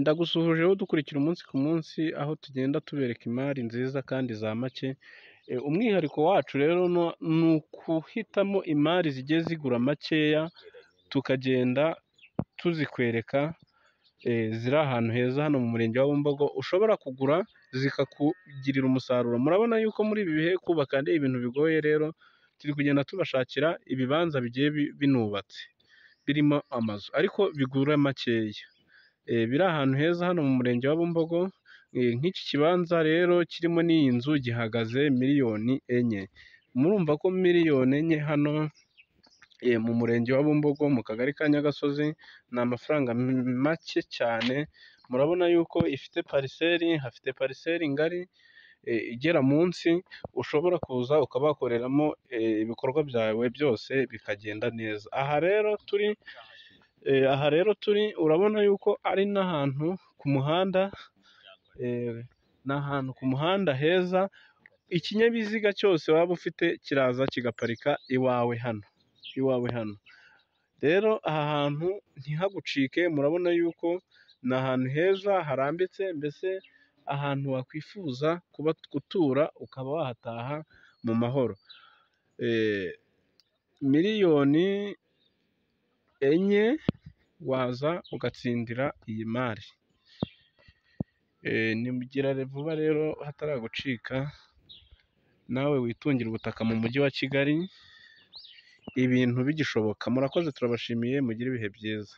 Ndagusuhuje wowe udukurikira umunsi ku munsi, aho tugenda tubereka imari nziza kandi za make. Umwihariko wacu rero ni ukuhitamo imari zigiye zigura makeya, tukagenda tuzikwereka, ziri ahantu heza hano mu murenge wa Bumbogo, ushobora kugura zikakugirira umusaruro. Murabona yuko muri ibi bihe kubaka ari ibintu bigoye, rero turi kugenda tubashakira ibibanza bigiye binubatse, birimo amazu ariko bigura makeya. Biri ahantu heza hano mu murenge wa Bumbogo. Nk'iki kibanza rero kirimo n'iyi nzu gihagaze miliyoni enye. Murumva ko miliyoni enye hano mu murenge wa Bumbogo mu kagari ka Nyagasozi ni amafaranga make cyane. Murabona yuko ifite pariseri, hafite pariseri ngari igera munsi, ushobora kuza ukaba wakoreramo ibikorwa byawe byose bikagenda neza. Aha rero turi urabona yuko ari n'ahantu ku muhanda, ni ahantu ku muhanda heza. Ikinyabiziga cyose waba ufite kiraza kigaparika iwawe hano. Rero aha hantu ntihagucike, murabona yuko ni ahantu heza harambitse, mbese ahantu wakwifuza gutura ukaba wahataha mu mahoro. Miliyoni enye waza ugatsindira iyi mari. Nimugira vuba rero hataragucika, nawe witungire ubutaka mu mujyi wa Kigali, ibintu bigishoboka. Murakoze, turabashimiye, mugire ibihe byiza.